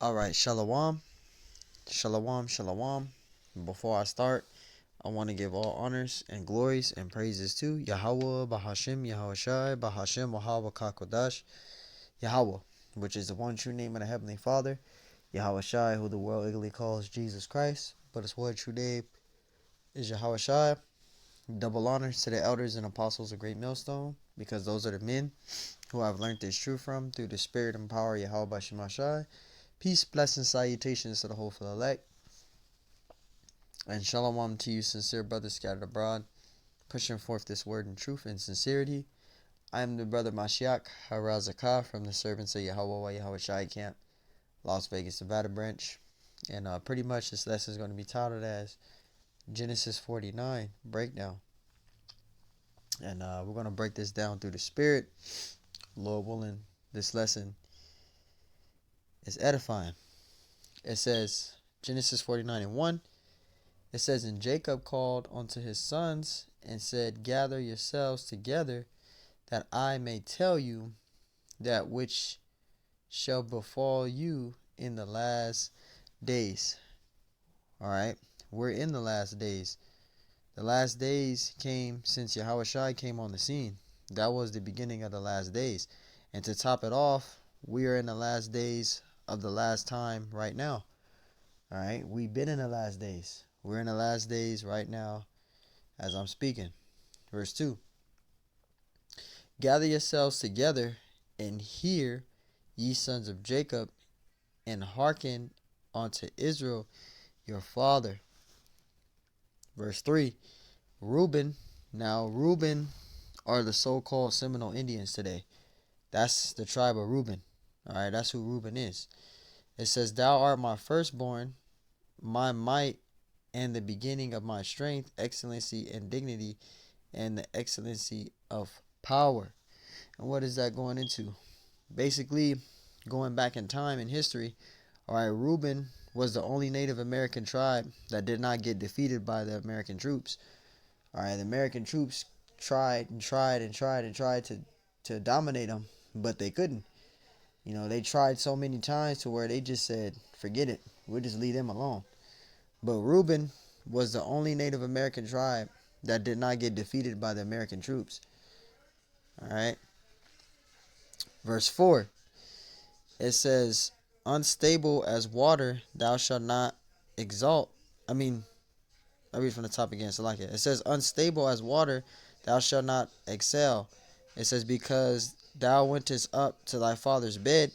All right, shalom, shalom, shalom. Before I start, I want to give all honors and glories and praises to Yahweh, Bahashim, Yahushai, Bahashim, Wahawa, Kakodash, Yahweh, which is the one true name of the Heavenly Father, Yahushai, who the world eagerly calls Jesus Christ, but his one true name is Yahushai. Double honors to the elders and apostles of Great Millstone, because those are the men who I've learned this truth from through the spirit and power of Yahweh Shemashai. Peace, blessings, salutations to the whole elect. And shalom to you, sincere brothers scattered abroad, pushing forth this word in truth and sincerity. I am the brother Mashiach Harazakah from the servants of Yahweh Yahweh Shai Camp, Las Vegas, Nevada branch. And pretty much this lesson is going to be titled as Genesis 49 Breakdown. And we're going to break this down through the Spirit. Lord willing, this lesson is edifying. It says, Genesis 49 and 1. It says, And Jacob called unto his sons and said, Gather yourselves together, that I may tell you that which shall befall you in the last days. Alright, we're in the last days. The last days came since Yahushua came on the scene. That was the beginning of the last days. And to top it off, we are in the last days of the last time right now. Alright, we've been in the last days. We're in the last days right now as I'm speaking. Verse 2. Gather yourselves together and hear, ye sons of Jacob, and hearken unto Israel your father. Verse 3. Reuben. Now Reuben are the so-called Seminole Indians today. That's the tribe of Reuben. Alright, that's who Reuben is. It says, Thou art my firstborn, my might, and the beginning of my strength, excellency, and dignity, and the excellency of power. And what is that going into? Basically, going back in time in history, alright, Reuben was the only Native American tribe that did not get defeated by the American troops. Alright, the American troops tried to dominate them, but they couldn't. You know, they tried so many times to where they just said, forget it, we'll just leave them alone. But Reuben was the only Native American tribe that did not get defeated by the American troops. Alright. Verse 4. It says, Unstable as water, thou shalt not exalt. I read from the top again, so like it. It says, Unstable as water, thou shalt not excel. It says, Because thou wentest up to thy father's bed,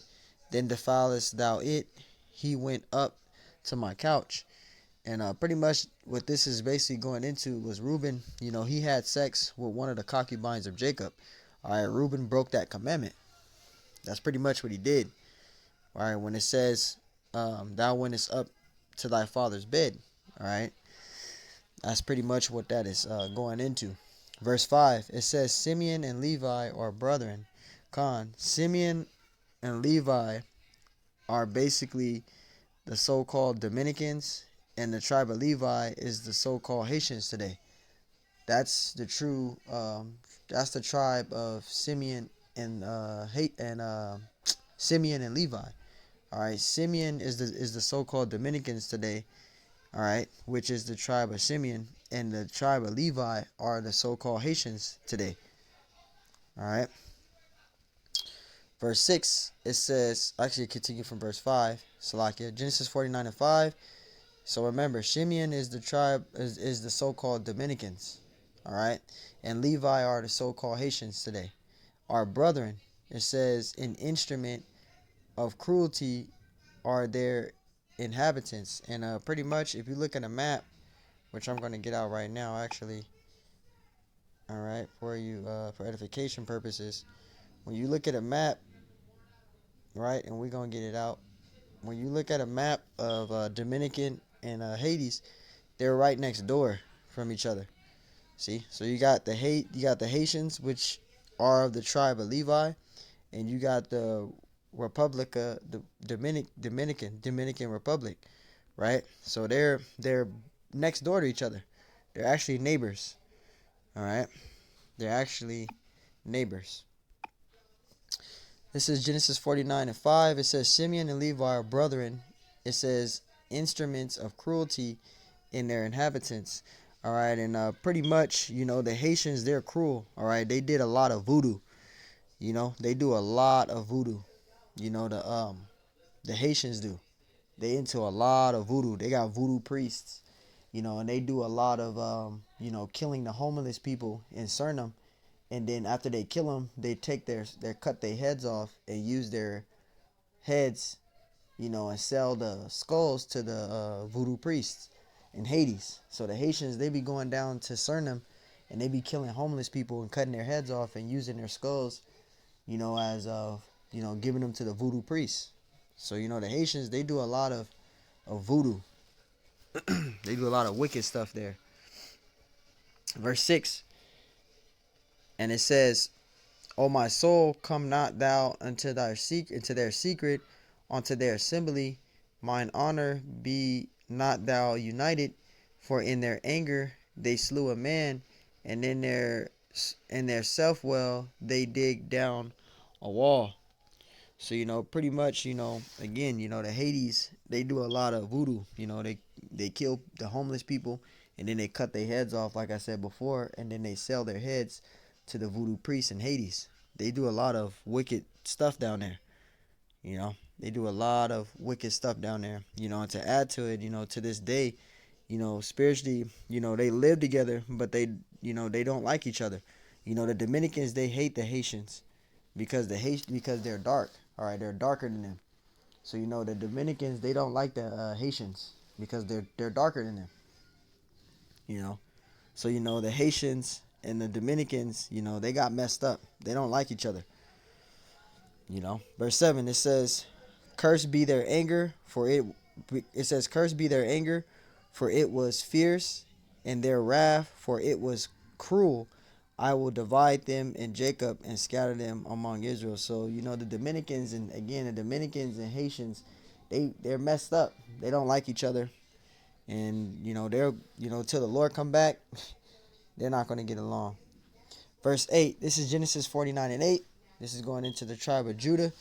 then defilest thou it. He went up to my couch. And pretty much what this is basically going into was Reuben, he had sex with one of the concubines of Jacob. All right, Reuben broke that commandment. That's pretty much what he did. All right, when it says, thou wentest up to thy father's bed. All right, that's pretty much what that is going into. Verse 5, it says, Simeon and Levi are brethren. Simeon and Levi are basically the so-called Dominicans, and the tribe of Levi is the so-called Haitians today. That's the true. That's the tribe of Simeon and Simeon and Levi. All right, Simeon is the so-called Dominicans today. All right, which is the tribe of Simeon, and the tribe of Levi are the so-called Haitians today. All right. Verse 6, it says, actually continue from verse 5, Salakia, Genesis 49 and 5. So remember, Simeon is the tribe, is the so-called Dominicans, all right? And Levi are the so-called Haitians today. Our brethren, it says, an instrument of cruelty are their inhabitants. And pretty much, if you look at a map, which I'm going to get out right now, actually, all right, for you, for edification purposes, when you look at a map, right, and we're going to get it out. When you look at a map of Dominican and Hades, they're right next door from each other. See, so you got the Haitians, which are of the tribe of Levi, and you got the Republica, the Dominican Republic, right? So they're next door to each other. They're actually neighbors. All right, they're actually neighbors. This is Genesis 49:5. It says, Simeon and Levi are brethren. It says, instruments of cruelty in their inhabitants. All right, and pretty much, the Haitians, they're cruel. All right, they did a lot of voodoo. They do a lot of voodoo. The Haitians do. They into a lot of voodoo. They got voodoo priests. And they do a lot of killing the homeless people in Suriname. And then after they kill them, they take their cut their heads off and use their heads, and sell the skulls to the voodoo priests in Hades. So the Haitians, they be going down to Suriname and they be killing homeless people and cutting their heads off and using their skulls, as giving them to the voodoo priests. So the Haitians, they do a lot of voodoo. They do a lot of wicked stuff there. Verse 6. And it says, O my soul, come not thou into their secret, unto their assembly. Mine honor be not thou united, for in their anger they slew a man, and in their self will they dig down a wall. So pretty much, again, the Hades, they do a lot of voodoo. They kill the homeless people, and then they cut their heads off, like I said before, and then they sell their heads to the voodoo priests in Hades. They do a lot of wicked stuff down there. They do a lot of wicked stuff down there. And to add to it, to this day, spiritually, they live together, but they don't like each other. The Dominicans, they hate the Haitians because they're dark. All right, they're darker than them. So the Dominicans, they don't like the Haitians because they're darker than them. So the Haitians and the Dominicans, they got messed up. They don't like each other. Verse 7, it says, cursed be their anger, for cursed be their anger, for it was fierce, and their wrath, for it was cruel. I will divide them in Jacob and scatter them among Israel. So, the Dominicans, and again, the Dominicans and Haitians, they're messed up. They don't like each other. And, they're, till the Lord come back, they're not going to get along. Verse 8, this is Genesis 49:8. This is going into the tribe of Judah.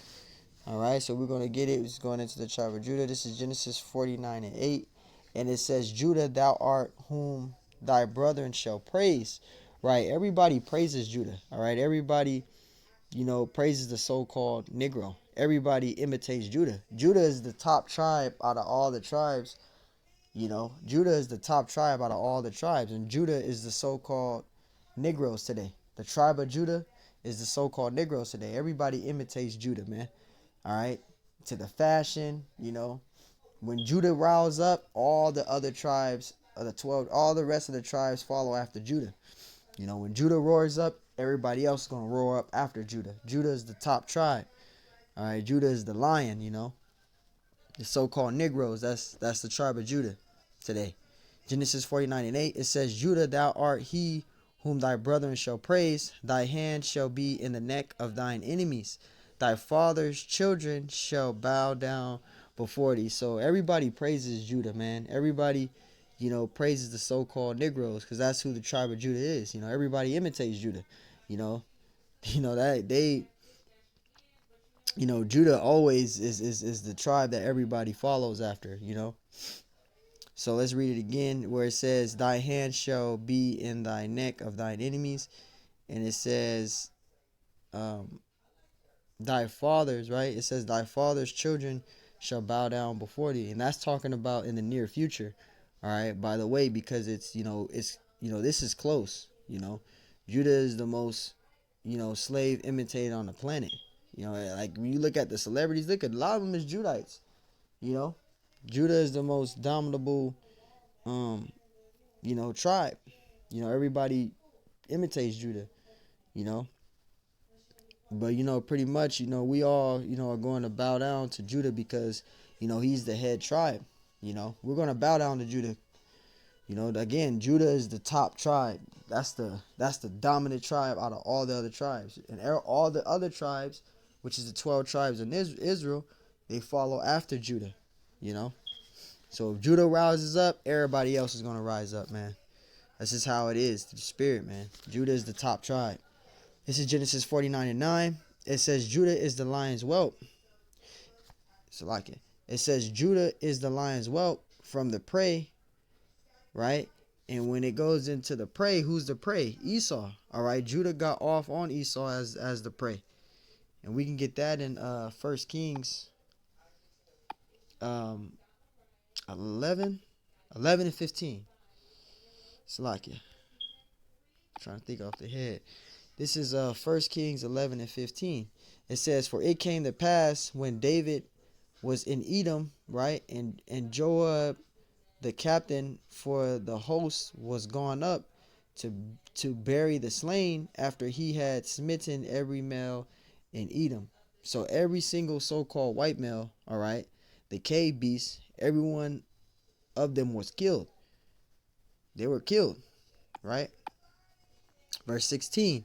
All right, so we're going to get it. It's going into the tribe of Judah. This is Genesis 49:8. And it says, Judah, thou art whom thy brethren shall praise. Right, everybody praises Judah. All right, everybody, praises the so-called Negro. Everybody imitates Judah. Judah is the top tribe out of all the tribes. Judah is the top tribe out of all the tribes. And Judah is the so-called Negroes today. The tribe of Judah is the so-called Negroes today. Everybody imitates Judah, man. All right, to the fashion, when Judah riles up, all the other tribes of the 12, all the rest of the tribes follow after Judah. When Judah roars up, everybody else is going to roar up after Judah. Judah is the top tribe. All right, Judah is the lion, The so-called Negroes, that's the tribe of Judah today. Genesis 49:8, it says, Judah, thou art he whom thy brethren shall praise. Thy hand shall be in the neck of thine enemies. Thy father's children shall bow down before thee. So everybody praises Judah, man. Everybody praises the so-called Negroes because that's who the tribe of Judah is. Everybody imitates Judah. That they, Judah always is the tribe that everybody follows after. So let's read it again where it says, thy hand shall be in thy neck of thine enemies. And it says, thy fathers, right? It says, thy father's children shall bow down before thee. And that's talking about in the near future. All right, by the way, because it's this is close. Judah is the most slave imitated on the planet. Like when you look at the celebrities, look at a lot of them is Judites. Judah is the most dominable tribe. Everybody imitates Judah. But pretty much we all are going to bow down to Judah because he's the head tribe. We're going to bow down to Judah. Again, Judah is the top tribe. That's the dominant tribe out of all the other tribes. And all the other tribes, which is the 12 tribes in Israel, they follow after Judah. So if Judah rises up, everybody else is going to rise up, man. That's just how it is to the spirit, man. Judah is the top tribe. This is Genesis 49:9. it says Judah is the lion's whelp. So like it says Judah is the lion's whelp from the prey, right? And when it goes into the prey, who's the prey? Esau. All right, Judah got off on Esau as the prey, and we can get that in First Kings 11, 11 and 15. Salakia. Trying to think off the head. This is 1 Kings 11 and 15. It says, "For it came to pass when David was in Edom, right, and Joab, the captain for the host, was gone up to bury the slain after he had smitten every male in Edom." So every single so-called white male, all right, the cave beasts, every one of them was killed. They were killed, right? Verse 16.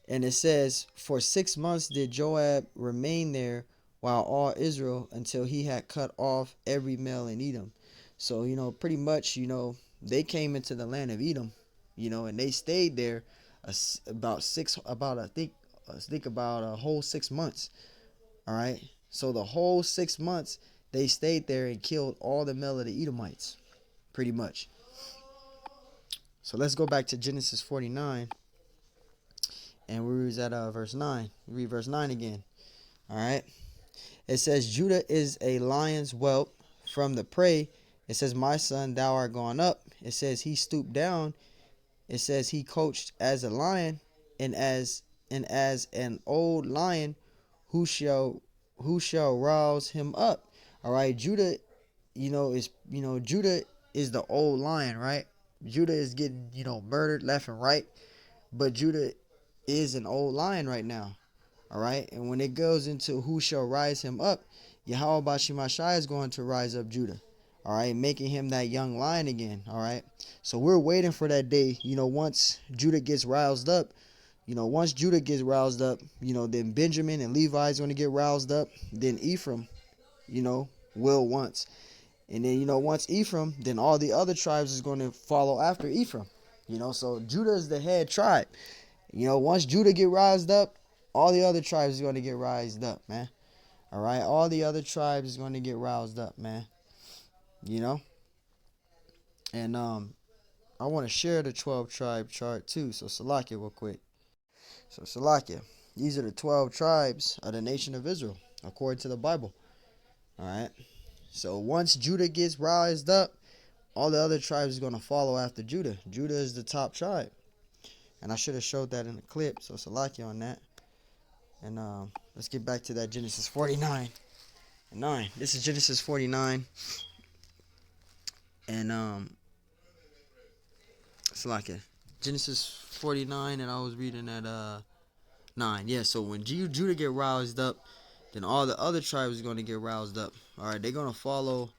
And it says, "For 6 months did Joab remain there while all Israel, until he had cut off every male in Edom." So, pretty much, they came into the land of Edom, and they stayed there about a whole 6 months. All right. So the whole 6 months they stayed there and killed all the male of the Edomites, pretty much. So let's go back to Genesis 49. And we read at verse 9. We read verse 9 again. All right. It says, "Judah is a lion's whelp from the prey." It says, "My son, thou art gone up." It says, "He stooped down." It says, "He couched as a lion, and as an old lion, who shall rouse him up?" All right. Judah, Judah is the old lion, right? Judah is getting, murdered left and right. But Judah is an old lion right now. All right. And when it goes into who shall rise him up, Yahweh Bashimashai is going to rise up Judah. All right. Making him that young lion again. All right. So we're waiting for that day. Once Judah gets roused up, then Benjamin and Levi is going to get roused up. Then Ephraim, will once. And then, once Ephraim, then all the other tribes is going to follow after Ephraim. So Judah is the head tribe. Once Judah get rised up, all the other tribes is going to get rised up, man. All right, all the other tribes is going to get roused up, man. And I want to share the 12 tribe chart too. So Salakia real quick. So Salakia, these are the 12 tribes of the nation of Israel according to the Bible. All right. So once Judah gets rised up, all the other tribes is going to follow after Judah. Judah is the top tribe. And I should have showed that in the clip. So Salakia on that. And let's get back to that Genesis 49 and 9. This is Genesis 49. And Salakia. Genesis 49, and I was reading at 9. Yeah, so when Judah get roused up, then all the other tribes are going to get roused up. All right, they're going to follow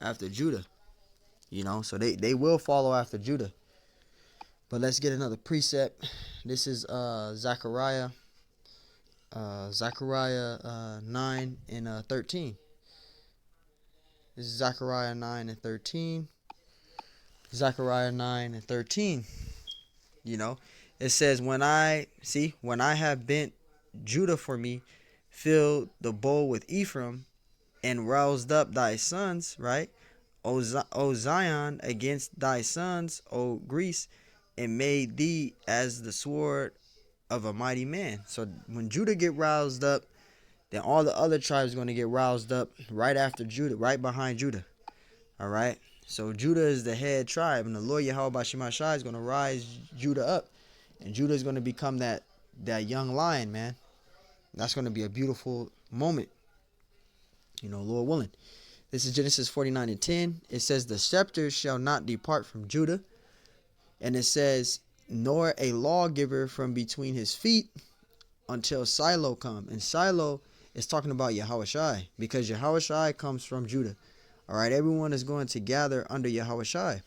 after Judah. So they will follow after Judah. But let's get another precept. This is Zechariah 9 and 13. This is Zechariah 9 and 13. Zechariah 9 and 13. It says, when I have bent Judah for me, filled the bowl with Ephraim, and roused up thy sons, right? O Zion, against thy sons, O Greece, and made thee as the sword of a mighty man. So when Judah get roused up, then all the other tribes are going to get roused up right after Judah, right behind Judah. All right. So Judah is the head tribe, and the Lord Yahweh Bashimashai is going to rise Judah up, and Judah is going to become that young lion, man. That's going to be a beautiful moment, Lord willing. This is Genesis 49 and 10. It says, "The scepter shall not depart from Judah." And it says, "Nor a lawgiver from between his feet, until Shiloh come." And Shiloh is talking about Yahushai, because Yahushai comes from Judah. All right, everyone is going to gather under Yahushai.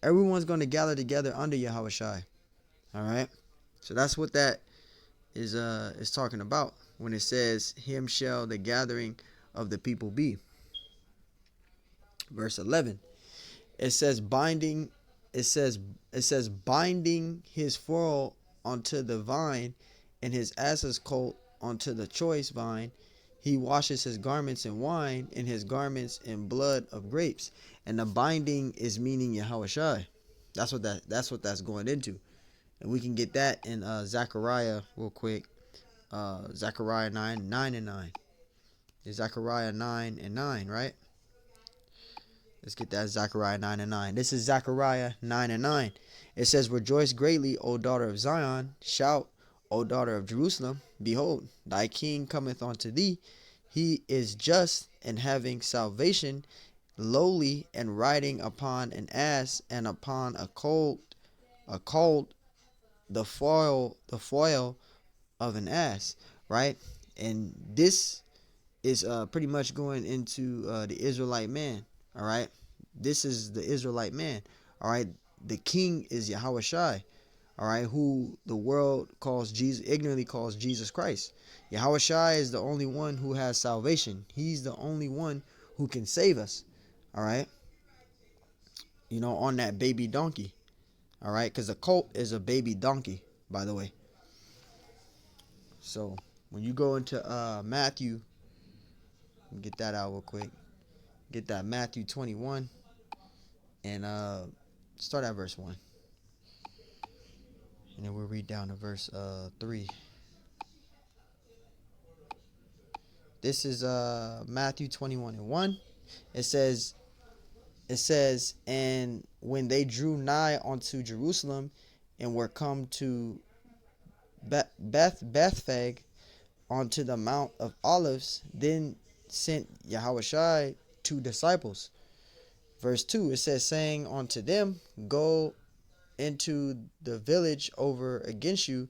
Everyone's going to gather together under Yahushai. All right, so that's what that is talking about when it says, "Him shall the gathering of the people be." Verse 11. It says binding. It says binding his furrow onto the vine, and his ass's colt onto the choice vine. He washes his garments in wine, and his garments in blood of grapes. And the binding is meaning Yahushai. That's what that's going into. And we can get that in Zechariah real quick. Zechariah 9 and 9. It's Zechariah 9 and 9, right? Let's get that Zechariah 9 and 9. This is Zechariah 9 and 9. It says, Rejoice greatly, O daughter of Zion. Shout, O daughter of Jerusalem. Behold, thy king cometh unto thee. He is just and having salvation, lowly and riding upon an ass and upon a colt, the foil of an ass, right? And this is pretty much going into the Israelite man. All right, this is the Israelite man. All right, the king is Yahushai. All right, who the world calls Jesus, ignorantly calls Jesus Christ. Yahushai is the only one who has salvation. He's the only one who can save us. All right, on that baby donkey. All right, because a colt is a baby donkey, by the way. So when you go into Matthew, get that out real quick. Get that Matthew 21 and start at verse 1. And then we'll read down to verse 3. This is Matthew 21 and 1. It says, and when they drew nigh unto Jerusalem and were come to Bethphage onto the Mount of Olives, then sent Yahushua 2 disciples. Verse 2, it says, saying unto them, Go into the village over against you,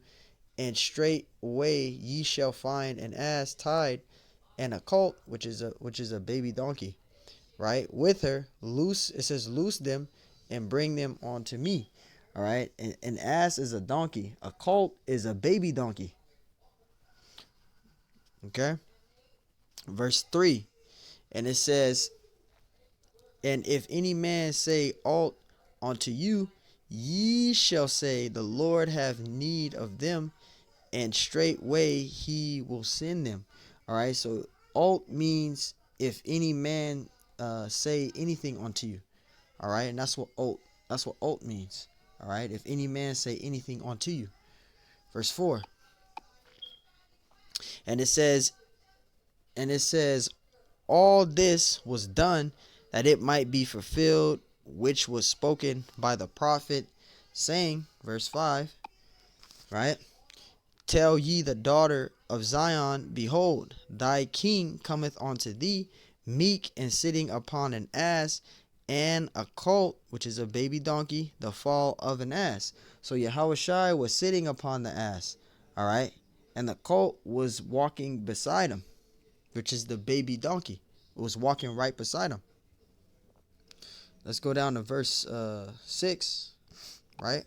and straightway ye shall find an ass tied, and a colt, which is a baby donkey, right, with her. It says, loose them and bring them unto me. All right, an ass is a donkey. A colt is a baby donkey. Okay. Verse 3, and it says, and if any man say aught unto you, ye shall say, the Lord have need of them, and straightway he will send them. All right, so aught means if any man say anything unto you. All right, and that's what aught means. All right, if any man say anything unto you. Verse 4, and it says, all this was done that it might be fulfilled which was spoken by the prophet, saying, verse 5, right? Tell ye the daughter of Zion, behold, thy king cometh unto thee, meek and sitting upon an ass, and a colt, which is a baby donkey, the fall of an ass. So Yahushua was sitting upon the ass, all right? And the colt was walking beside him, which is the baby donkey. It was walking right beside him. Let's go down to verse 6, right?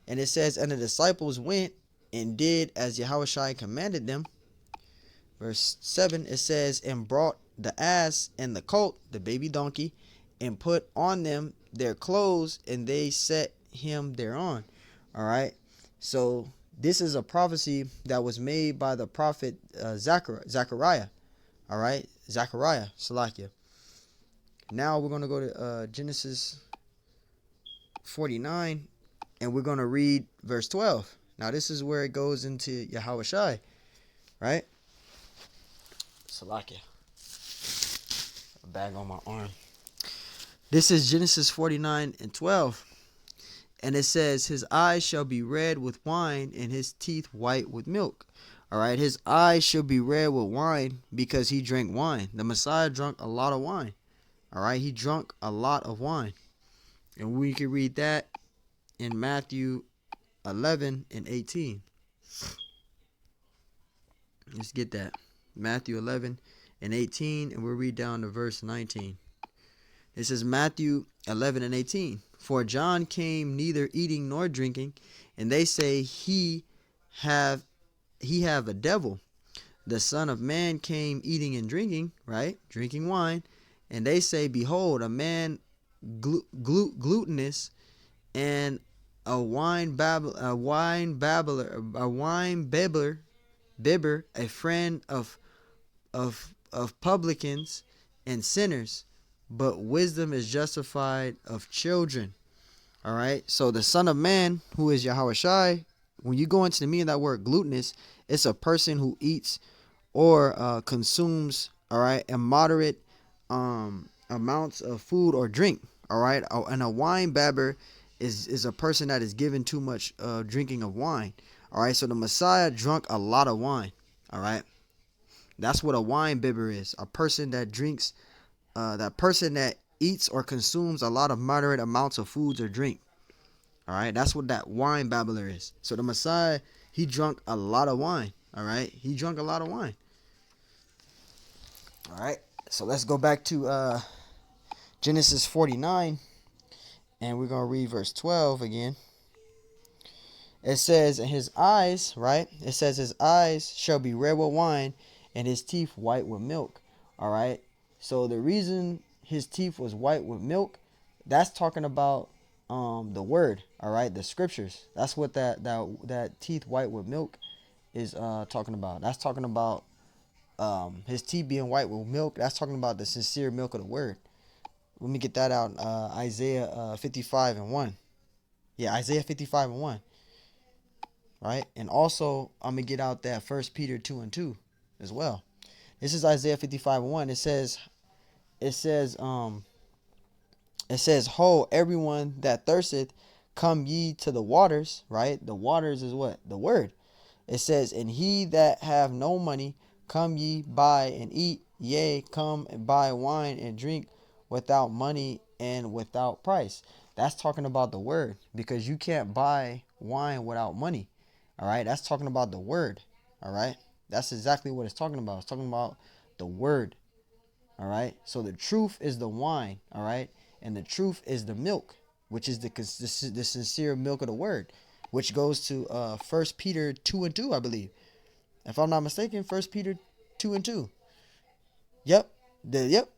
And it says, and the disciples went and did as Yahushua commanded them. Verse 7, it says, and brought the ass and the colt, the baby donkey, and put on them their clothes, and they set him thereon. All right. So this is a prophecy that was made by the prophet Zechariah. All right. Zechariah, Salakia. Now we're going to go to Genesis 49, and we're going to read verse 12. Now this is where it goes into Yahushua, right? Salakia. A bag on my arm. This is Genesis 49 and 12. And it says, his eyes shall be red with wine, and his teeth white with milk. All right, his eyes shall be red with wine because he drank wine. The Messiah drank a lot of wine. All right, he drank a lot of wine. And we can read that in Matthew 11 and 18. Let's get that. Matthew 11 and 18, and we'll read down to verse 19. It says Matthew 11 and 18. For John came neither eating nor drinking, and they say he have a devil. The Son of Man came eating and drinking, right? Drinking wine. And they say, behold, a man glutinous and bibber, a friend of publicans and sinners, but wisdom is justified of children. All right. So the Son of Man, who is Yahweh Shai, when you go into the meaning of that word gluttonous, it's a person who eats or consumes, all right, immoderate amounts of food or drink. All right. And a wine babber is a person that is given too much drinking of wine. All right. So the Messiah drunk a lot of wine. All right. That's what a wine bibber is. A person that drinks, that person that eats or consumes a lot of moderate amounts of foods or drink. All right, that's what that wine babbler is. So the Messiah, he drunk a lot of wine. All right, he drunk a lot of wine. All right, so let's go back to Genesis 49, and we're gonna read verse 12 again. It says, "In his eyes," right? It says, "His eyes shall be red with wine, and his teeth white with milk." All right. So the reason his teeth was white with milk, that's talking about the word. All right, the scriptures. That's what that teeth white with milk is talking about. That's talking about his teeth being white with milk. That's talking about the sincere milk of the word. Let me get that out. Isaiah 55 and 1. Yeah, Isaiah 55 and 1. Right? And also, I'm going to get out that 1 Peter 2 and 2 as well. This is Isaiah 55 and 1. It says, Ho, everyone that thirsteth, come ye to the waters, right? The waters is what? The word. It says, and he that have no money, come ye buy and eat. Yea, come and buy wine and drink without money and without price. That's talking about the word, because you can't buy wine without money. All right. That's talking about the word. All right. That's exactly what it's talking about. It's talking about the word. All right. So the truth is the wine. All right. And the truth is the milk, which is the sincere milk of the word, which goes to 1 Peter 2 and 2, I believe. If I'm not mistaken, 1 Peter 2 and 2. Yep. Yep.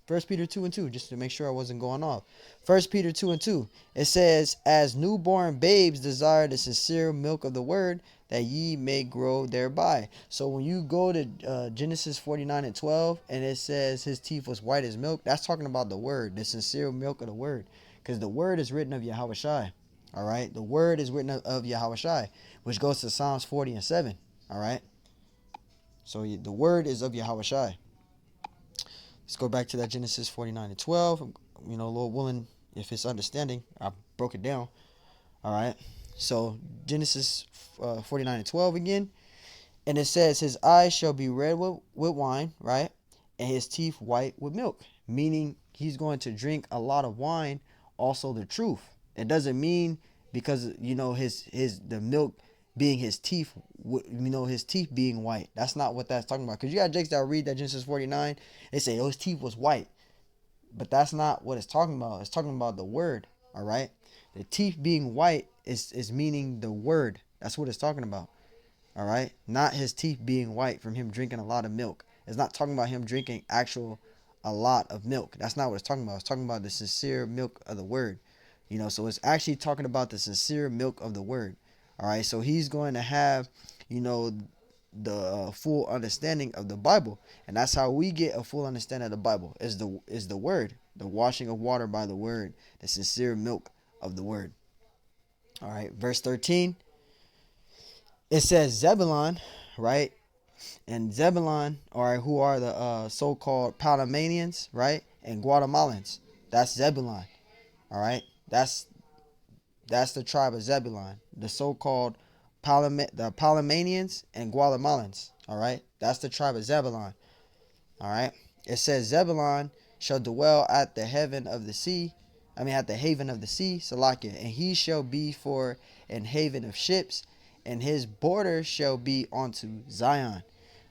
1 Peter 2 and 2, just to make sure I wasn't going off. 1 Peter 2 and 2. It says, as newborn babes desire the sincere milk of the word, that ye may grow thereby. So when you go to Genesis 49 and 12, and it says his teeth was white as milk, that's talking about the word, the sincere milk of the word. Because the word is written of Yahweh Shai. All right. The word is written of Yahweh Shai, which goes to Psalms 40 and 7. All right. So the word is of Yahweh Shai. Let's go back to that Genesis 49 and 12. You know, Lord willing, if it's understanding, I broke it down. All right. So Genesis 49 and 12 again. And it says, his eyes shall be red with wine, right? And his teeth white with milk. Meaning he's going to drink a lot of wine, also the truth. It doesn't mean because, you know, the milk being his teeth, you know, his teeth being white. That's not what that's talking about. Because you got jakes that read that Genesis 49, they say, oh, his teeth was white. But that's not what it's talking about. It's talking about the word, all right? The teeth being white is meaning the word. That's what it's talking about, all right? Not his teeth being white from him drinking a lot of milk. It's not talking about him drinking a lot of milk. That's not what it's talking about. It's talking about the sincere milk of the word. You know, so it's actually talking about the sincere milk of the word. All right, so he's going to have, you know, the full understanding of the Bible, and that's how we get a full understanding of the Bible is the word, the washing of water by the word, the sincere milk of the word. All right, verse 13. It says Zebulon, right? And Zebulon, all right, who are the so-called Panamanians, right, and Guatemalans. That's Zebulon. All right, that's the tribe of Zebulon, the so-called the Panamanians and Guatemalans. All right, that's the tribe of Zebulon. All right, it says Zebulon shall dwell at the haven of the sea. At the haven of the sea, Salakia, and he shall be for an haven of ships, and his border shall be unto Zion.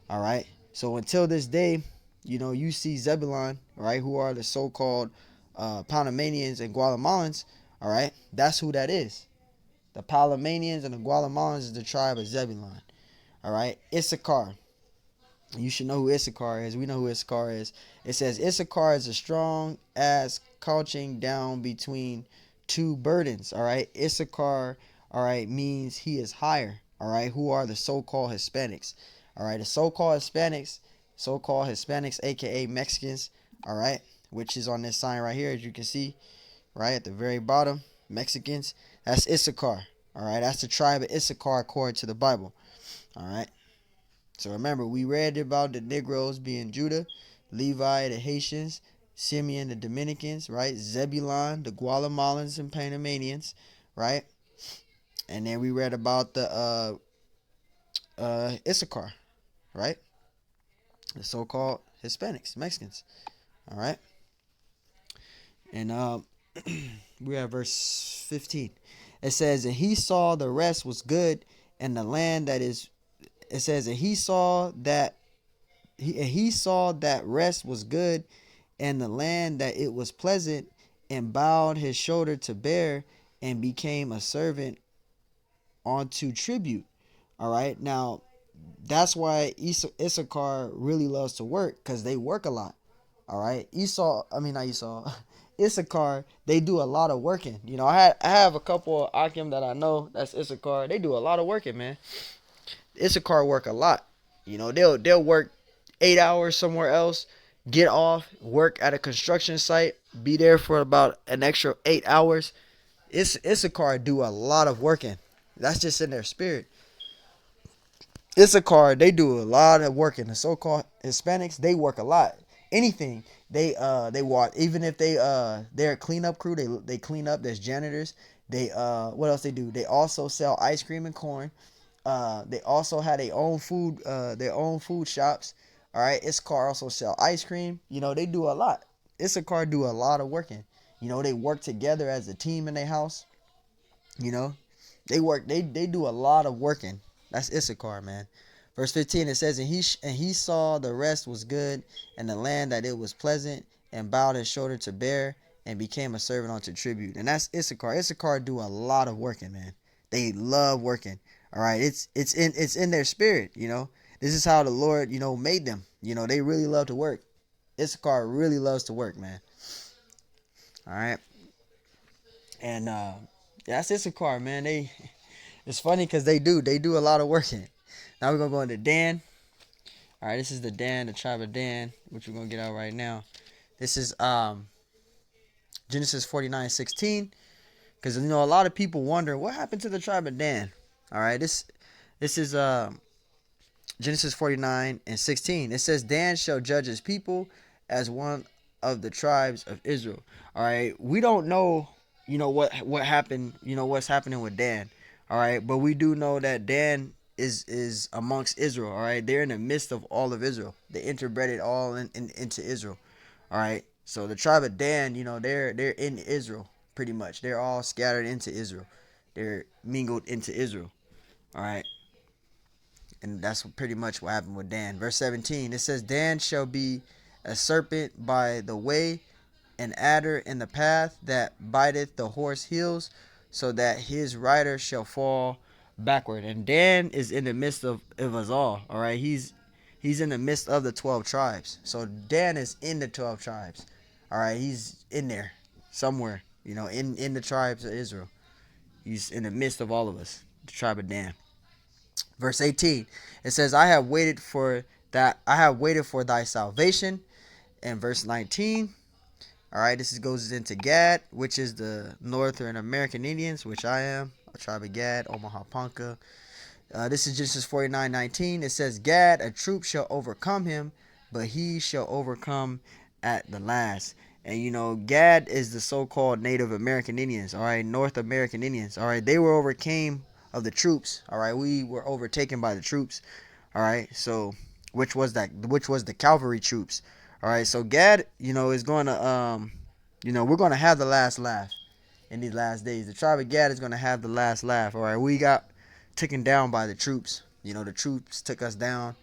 All right. So until this day, you know, you see Zebulon, right, who are the so-called Panamanians and Guatemalans. All right. That's who that is. The Panamanians and the Guatemalans is the tribe of Zebulon. All right. Issachar. You should know who Issachar is. We know who Issachar is. It says Issachar is as strong as couching down between two burdens. All right. Issachar, all right, means he is higher. All right. Who are the so-called Hispanics? All right. The so-called Hispanics, aka Mexicans. All right. Which is on this sign right here, as you can see, right at the very bottom. Mexicans. That's Issachar. All right. That's the tribe of Issachar according to the Bible. All right. So remember, we read about the Negroes being Judah, Levi, the Haitians, Simeon, the Dominicans, right? Zebulon, the Guatemalans and Panamanians, right? And then we read about the Issachar, right? The so-called Hispanics, Mexicans, all right? And we're at verse 15. It says, and he saw the rest was good, and the land that is, it says, and he saw that he saw that rest was good, and the land that it was pleasant, and bowed his shoulder to bear, and became a servant unto tribute. All right, now that's why Issachar really loves to work, because they work a lot. All right, not Esau, Issachar, they do a lot of working. You know, I have a couple of Akim that I know that's Issachar. They do a lot of working, man. Issachar work a lot. You know, they'll work 8 hours somewhere else, get off, work at a construction site, be there for about an extra 8 hours. Issachar do a lot of working. That's just in their spirit. Issachar, they do a lot of working. The so-called Hispanics, they work a lot. Anything they walk. Even if they're a cleanup crew, they clean up. There's janitors. They what else they do? They also sell ice cream and corn. They also had their own food shops. All right, Issachar also sell ice cream. You know, they do a lot. Issachar do a lot of working. You know, they work together as a team in their house. You know, they do a lot of working. That's Issachar, man. Verse 15, it says, and he saw the rest was good, and the land that it was pleasant, and bowed his shoulder to bear, and became a servant unto tribute. And that's Issachar. Issachar do a lot of working, man. They love working. All right, it's in their spirit. You know, this is how the Lord, you know, made them. You know, they really love to work. Issachar really loves to work, man. All right, and that's Issachar, man. It's funny because they do a lot of working. Now we're gonna go into Dan. All right, this is the tribe of Dan, which we're gonna get out right now. This is Genesis 49:16, because you know a lot of people wonder what happened to the tribe of Dan. All right, this is Genesis 49:16. It says, Dan shall judge his people as one of the tribes of Israel. All right, we don't know, you know, what happened, you know, what's happening with Dan. All right, but we do know that Dan is amongst Israel. All right, they're in the midst of all of Israel. They interbred it all into Israel. All right, so the tribe of Dan, you know, they're in Israel pretty much. They're all scattered into Israel. They're mingled into Israel. All right, and that's pretty much what happened with Dan. Verse 17, it says, Dan shall be a serpent by the way, an adder in the path that biteth the horse heels, so that his rider shall fall backward. And Dan is in the midst of us all. All right, he's in the midst of the 12 tribes. So Dan is in the 12 tribes. All right, he's in there somewhere. You know, in the tribes of Israel. He's in the midst of all of us, the tribe of Dan. Verse 18, it says, I have waited for thy salvation. And verse 19, all right, goes into Gad, which is the Northern American Indians, which I am, a tribe of Gad, Omaha Ponca. This is Genesis 49:19. It says, Gad, a troop shall overcome him, but he shall overcome at the last. And you know, Gad is the so-called Native American Indians, all right, North American Indians, all right. They were overcame of the troops, all right. We were overtaken by the troops, all right. So, which was the cavalry troops, all right. So Gad, you know, is going to, you know, we're going to have the last laugh in these last days. The tribe of Gad is going to have the last laugh, all right. We got taken down by the troops. You know, the troops took us down.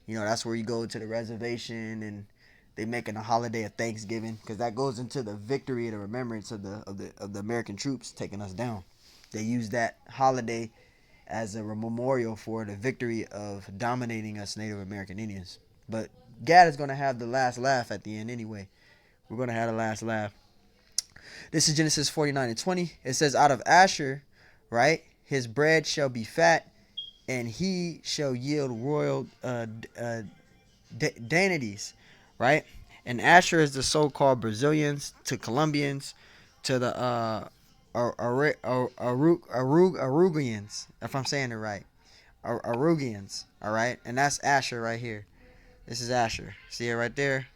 You know, that's where you go to the reservation and they making a holiday of Thanksgiving, because that goes into the victory and the remembrance of the American troops taking us down. They use that holiday as a memorial for the victory of dominating us Native American Indians. But Gad is going to have the last laugh at the end anyway. We're going to have the last laugh. This is Genesis 49:20. It says, out of Asher, right, his bread shall be fat, and he shall yield royal deities, right? And Asher is the so-called Brazilians to Colombians to the Arugians, if I'm saying it right. Arugians, all right? And that's Asher right here. This is Asher. See it right there?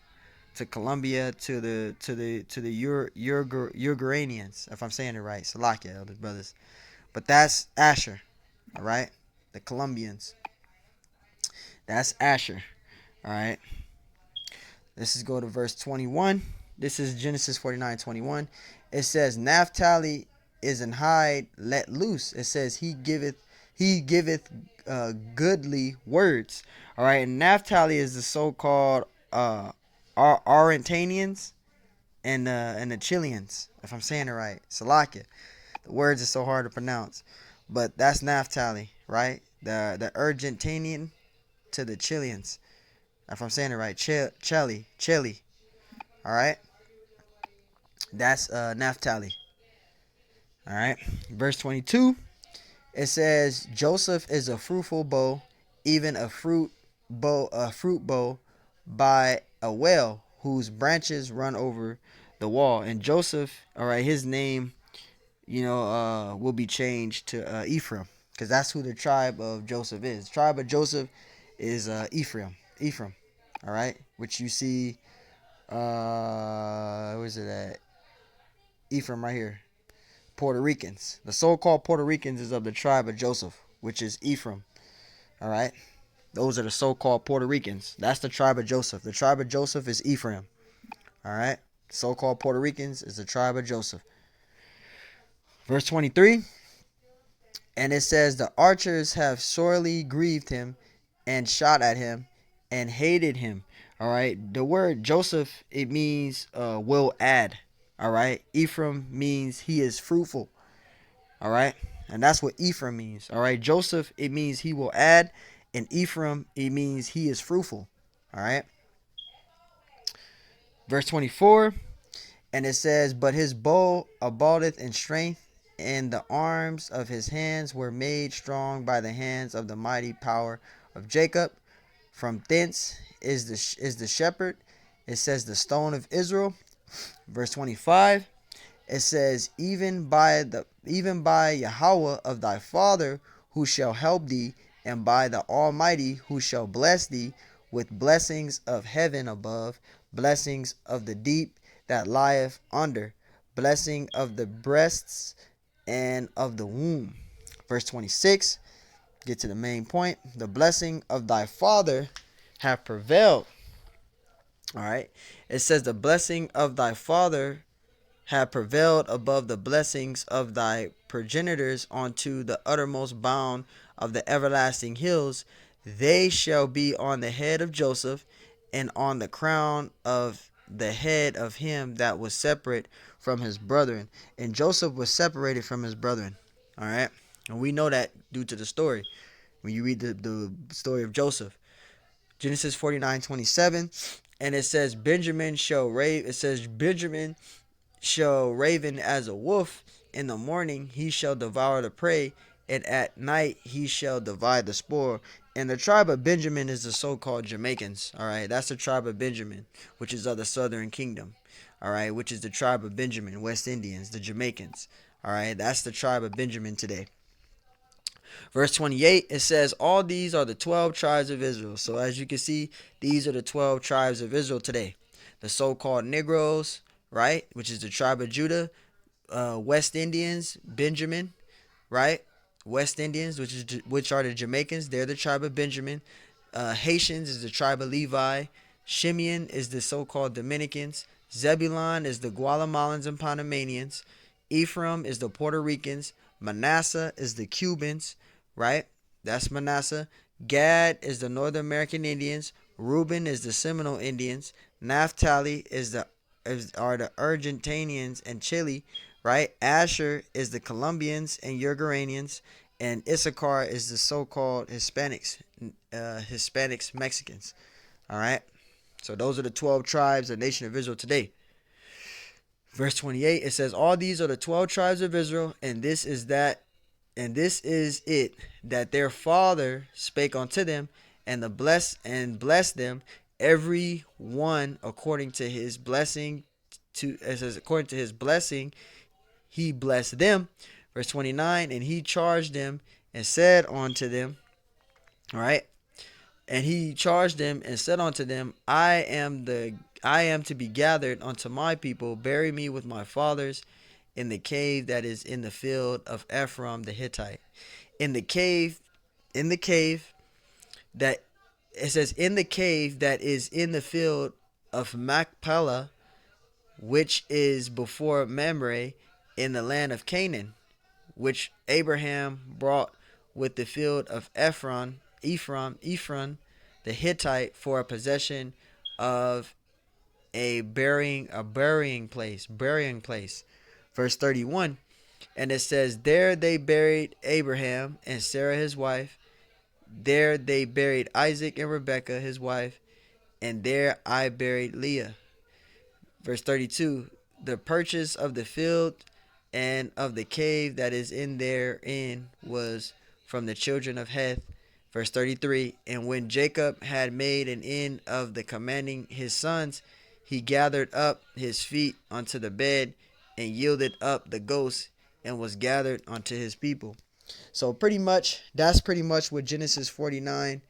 To Colombia, to the Uruguayans, if I'm saying it right. Salakia, elders, brothers. But that's Asher, all right? The Colombians. That's Asher, all right? Let's just go to verse 21. This is Genesis 49:21. It says, Naphtali is an hide let loose. It says, he giveth goodly words. All right, and Naphtali is the so-called Arantanians and the Chileans, if I'm saying it right. Salakia. The words are so hard to pronounce, but that's Naphtali, right? The Argentinian to the Chileans, if I'm saying it right. Chile. All right, that's Naphtali. All right, verse 22. It says Joseph is a fruitful bow, even a fruit bow by a well whose branches run over the wall. And Joseph, all right, his name, will be changed to Ephraim, because that's who the tribe of Joseph is. The tribe of Joseph is Ephraim. All right, which you see, where's it at? Ephraim right here. Puerto Ricans. The so-called Puerto Ricans is of the tribe of Joseph, which is Ephraim. All right, those are the so-called Puerto Ricans. That's the tribe of Joseph. The tribe of Joseph is Ephraim. All right, so-called Puerto Ricans is the tribe of Joseph. Verse 23. And it says, the archers have sorely grieved him and shot at him and hated him. All right. The word Joseph, it means will add. All right. Ephraim means he is fruitful. All right. And that's what Ephraim means. All right. Joseph, it means he will add. And Ephraim, it means he is fruitful. All right. Verse 24. And it says, but his bow abideth in strength, and the arms of his hands were made strong by the hands of the mighty power of Jacob. From thence is the shepherd. It says the stone of Israel. Verse 25. It says, even by Yahweh of thy father, who shall help thee, and by the Almighty, who shall bless thee with blessings of heaven above, blessings of the deep that lieth under, blessing of the breasts and of the womb. Verse 26, get to the main point. The blessing of thy father have prevailed. All right. It says the blessing of thy father have prevailed above the blessings of thy progenitors unto the uttermost bound of the everlasting hills. They shall be on the head of Joseph, and on the crown of the head of him that was separate from his brethren. And Joseph was separated from his brethren. All right. And we know that due to the story. When you read the story of Joseph. Genesis 49:27. And it says, Benjamin shall rave. It says, Benjamin shall raven as a wolf. In the morning he shall devour the prey, and at night he shall divide the spoil. And the tribe of Benjamin is the so-called Jamaicans. All right, that's the tribe of Benjamin, which is of the southern kingdom. All right, which is the tribe of Benjamin, West Indians, the Jamaicans. All right, that's the tribe of Benjamin today. Verse 28, it says, all these are the 12 tribes of Israel. So as you can see, these are the 12 tribes of Israel today. The so-called Negroes, right, which is the tribe of Judah. West Indians, Benjamin, right? West Indians, which are the Jamaicans, they're the tribe of Benjamin. Haitians is the tribe of Levi. Shimeon is the so-called Dominicans. Zebulon is the Guatemalans and Panamanians. Ephraim is the Puerto Ricans. Manasseh is the Cubans, right? That's Manasseh. Gad is the North American Indians. Reuben is the Seminole Indians. Naphtali are the Argentinians and Chile, right? Asher is the Colombians and Uruguayans, and Issachar is the so-called Hispanics, Mexicans. All right. So those are the 12 tribes of the nation of Israel today. Verse 28, it says, all these are the 12 tribes of Israel, and this is it that their father spake unto them, and blessed them, every one according to his blessing. It says, according to his blessing, he blessed them. Verse 29, and he charged them and said unto them, all right, and he charged them and said unto them, I am to be gathered unto my people. Bury me with my fathers in the cave that is in the field of Ephraim the Hittite. In the cave that it says, in the cave that is in the field of Machpelah, which is before Mamre, in the land of Canaan, which Abraham brought with the field of Ephron the Hittite, for a possession of a burying place. Verse 31, and it says, there they buried Abraham and Sarah his wife. There they buried Isaac and Rebekah his wife, and there I buried Leah. Verse 32, the purchase of the field and of the cave that is in therein was from the children of Heth. Verse 33, and when Jacob had made an end of the commanding his sons, he gathered up his feet unto the bed and yielded up the ghost and was gathered unto his people. So that's pretty much what Genesis 49,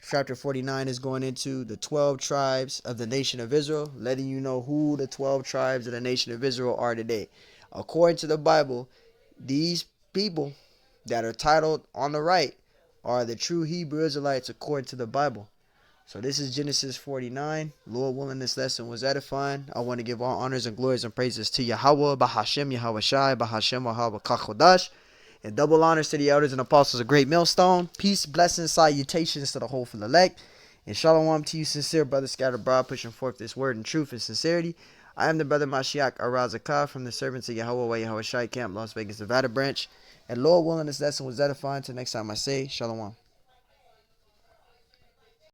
chapter 49 is going into, the 12 tribes of the nation of Israel, letting you know who the 12 tribes of the nation of Israel are today. According to the Bible, these people that are titled on the right are the true Hebrew Israelites according to the Bible. So this is Genesis 49. Lord willing, this lesson was edifying. I want to give all honors and glories and praises to Yahweh, Bahashem, Yahweh Shai, Bahashem, Yahweh Kachodash, and double honors to the elders and apostles of Great Millstone. Peace, blessings, salutations to the whole full elect. And shalom to you, sincere brothers scattered abroad, pushing forth this word in truth and sincerity. I am the brother Mashiach Arazakah from the servants of Yahweh Yahweh Shai Camp, Las Vegas, Nevada branch. And Lord willing, this lesson was edifying. Till next time I say, shalom.